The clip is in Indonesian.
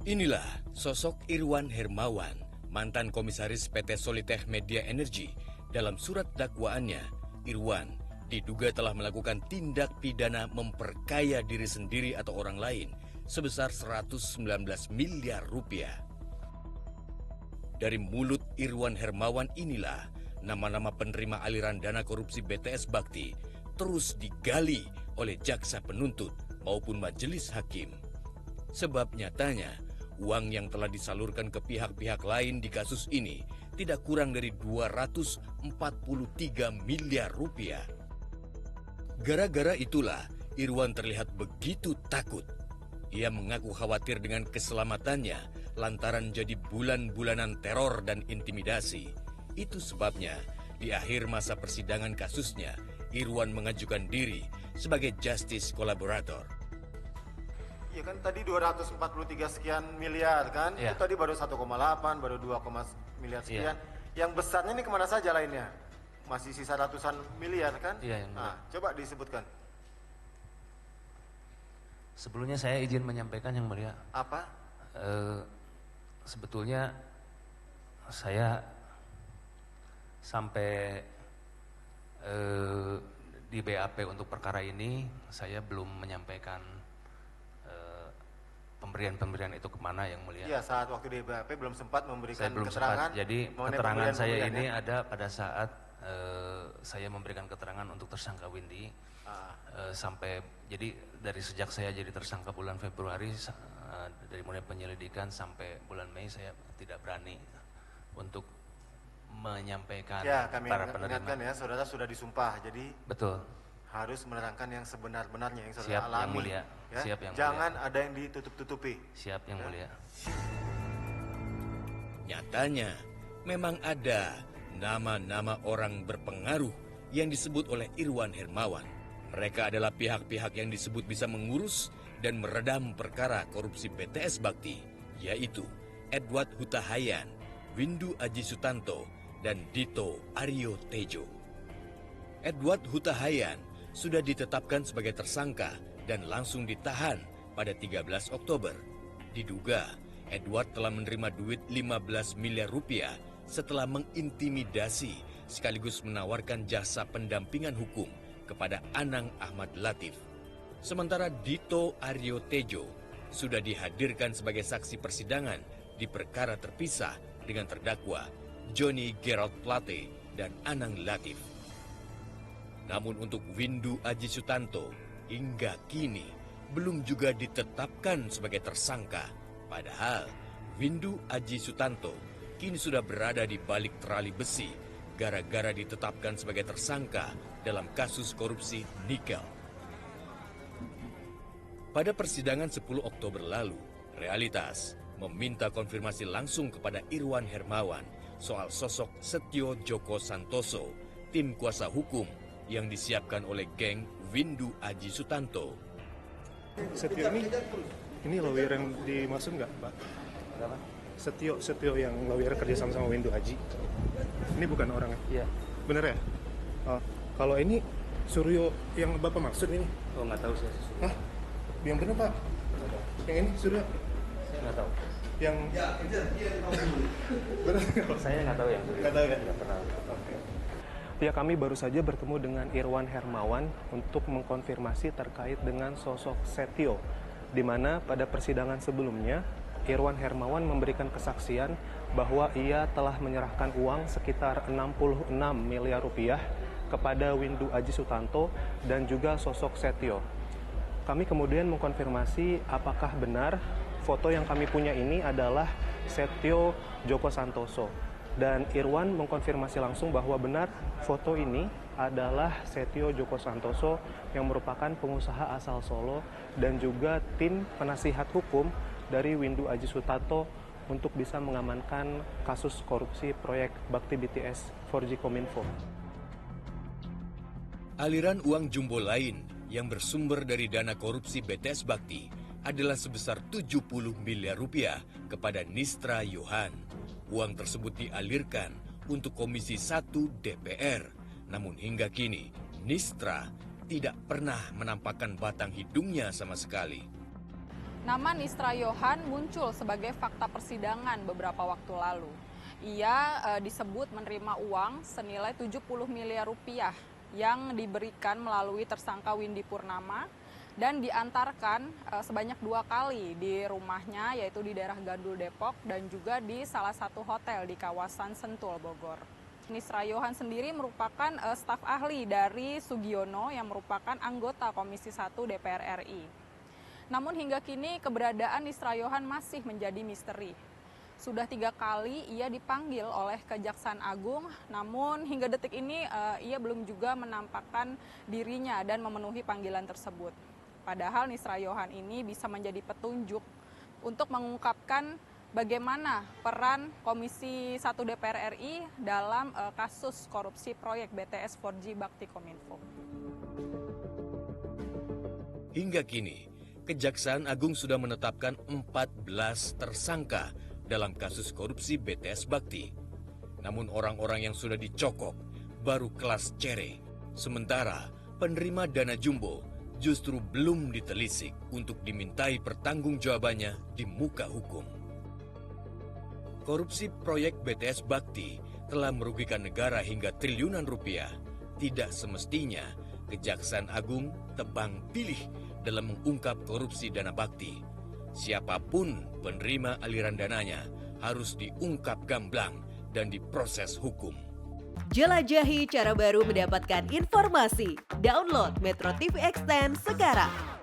Inilah sosok Irwan Hermawan, mantan komisaris PT Solitech Media Energy. Dalam surat dakwaannya, Irwan diduga telah melakukan tindak pidana memperkaya diri sendiri atau orang lain sebesar 119 miliar rupiah. Dari mulut Irwan Hermawan inilah nama-nama penerima aliran dana korupsi BTS Bakti terus digali oleh jaksa penuntut maupun majelis hakim. Sebab nyatanya, uang yang telah disalurkan ke pihak-pihak lain di kasus ini tidak kurang dari 243 miliar rupiah. Gara-gara itulah Irwan terlihat begitu takut. Ia mengaku khawatir dengan keselamatannya lantaran jadi bulan-bulanan teror dan intimidasi. Itu sebabnya di akhir masa persidangan kasusnya, Irwan mengajukan diri sebagai justice collaborator. Ya kan tadi 243 sekian miliar kan, ya. Itu tadi baru 1,8, baru 2, miliar sekian. Yang besarnya ini kemana saja lainnya? Masih sisa ratusan miliar kan? Iya, nah, coba disebutkan. Sebelumnya saya izin menyampaikan Yang Mulia. Apa? Sebetulnya saya sampai di BAP untuk perkara ini saya belum menyampaikan pemberian itu kemana Yang Mulia. Iya, saat waktu di BAP belum sempat memberikan Saya belum keterangan. sempat. Jadi keterangan saya ini ada pada saat saya memberikan keterangan untuk tersangka Windy. Sampai jadi dari sejak saya jadi tersangka bulan Februari, dari mulai penyelidikan sampai bulan Mei saya tidak berani untuk menyampaikan ya, kami para penerima. ingatkan ya, saudara sudah disumpah, jadi betul, harus menerangkan yang sebenar-benarnya yang saudara siap alami. Yang Mulia. Ya? Siap Yang Jangan Mulia. ada yang ditutup-tutupi. Siap Yang Mulia. Nyatanya, memang ada nama-nama orang berpengaruh yang disebut oleh Irwan Hermawan. Mereka adalah pihak-pihak yang disebut bisa mengurus dan meredam perkara korupsi BTS Bakti, yaitu Edward Hutahayan, Windu Aji Sutanto, dan Dito Aryo Tejo. Edward Hutahayan sudah ditetapkan sebagai tersangka dan langsung ditahan pada 13 Oktober. Diduga, Edward telah menerima duit 15 miliar rupiah setelah mengintimidasi sekaligus menawarkan jasa pendampingan hukum kepada Anang Ahmad Latif. Sementara Dito Aryo Tejo sudah dihadirkan sebagai saksi persidangan di perkara terpisah dengan terdakwa Johnny Gerald Plate dan Anang Latif. Namun untuk Windu Aji Sutanto hingga kini belum juga ditetapkan sebagai tersangka. Padahal Windu Aji Sutanto kini sudah berada di balik terali besi gara-gara ditetapkan sebagai tersangka dalam kasus korupsi nikel. Pada persidangan 10 Oktober lalu, Realitas meminta konfirmasi langsung kepada Irwan Hermawan soal sosok Setio Joko Santoso, tim kuasa hukum yang disiapkan oleh geng Windu Aji Sutanto. Setio ini lawyer yang dimaksud nggak, Pak? Kenapa? Setio yang lawyer kerja sama Windu Aji. Ini bukan orangnya? Iya. Bener ya? Oh, kalau ini Suryo yang Bapak maksud ini? Oh, nggak tahu saya. Hah? Yang bener, Pak? Yang ini Suryo? Saya nggak tahu. Yang... Ya, bener nggak? Saya nggak tahu Yang Mulia. Nggak tahu ya? Nggak pernah. Oke. Ya, kami baru saja bertemu dengan Irwan Hermawan untuk mengkonfirmasi terkait dengan sosok Setio, di mana pada persidangan sebelumnya Irwan Hermawan memberikan kesaksian bahwa ia telah menyerahkan uang sekitar 66 miliar rupiah kepada Windu Aji Sutanto dan juga sosok Setio. Kami kemudian mengkonfirmasi apakah benar foto yang kami punya ini adalah Setio Joko Santoso. Dan Irwan mengkonfirmasi langsung bahwa benar foto ini adalah Setio Joko Santoso yang merupakan pengusaha asal Solo dan juga tim penasihat hukum dari Windu Aji Sutanto untuk bisa mengamankan kasus korupsi proyek Bakti BTS 4G Kominfo. Aliran uang jumbo lain yang bersumber dari dana korupsi BTS Bakti adalah sebesar 70 miliar rupiah kepada Nistra Yohan. Uang tersebut dialirkan untuk Komisi 1 DPR. Namun hingga kini, Nistra tidak pernah menampakkan batang hidungnya sama sekali. Nama Nisra Yohan muncul sebagai fakta persidangan beberapa waktu lalu. Ia disebut menerima uang senilai 70 miliar rupiah yang diberikan melalui tersangka Windy Purnama dan diantarkan sebanyak 2 kali di rumahnya, yaitu di daerah Gandul, Depok, dan juga di salah satu hotel di kawasan Sentul, Bogor. Nisra Yohan sendiri merupakan staf ahli dari Sugiono yang merupakan anggota Komisi 1 DPR RI. Namun hingga kini keberadaan Nisra Yohan masih menjadi misteri. Sudah 3 kali ia dipanggil oleh Kejaksaan Agung, namun hingga detik ini ia belum juga menampakkan dirinya dan memenuhi panggilan tersebut. Padahal Nisra Yohan ini bisa menjadi petunjuk untuk mengungkapkan bagaimana peran Komisi 1 DPR RI dalam kasus korupsi proyek BTS 4G Bakti Kominfo. Hingga kini, Kejaksaan Agung sudah menetapkan 14 tersangka dalam kasus korupsi BTS Bakti. Namun orang-orang yang sudah dicokok baru kelas cere, sementara penerima dana jumbo justru belum ditelisik untuk dimintai pertanggungjawabannya di muka hukum. Korupsi proyek BTS Bakti telah merugikan negara hingga triliunan rupiah. Tidak semestinya Kejaksaan Agung tebang pilih dalam mengungkap korupsi dana bakti. Siapapun penerima aliran dananya harus diungkap gamblang dan diproses hukum. Jelajahi cara baru mendapatkan informasi. Download Metro TV Extend sekarang.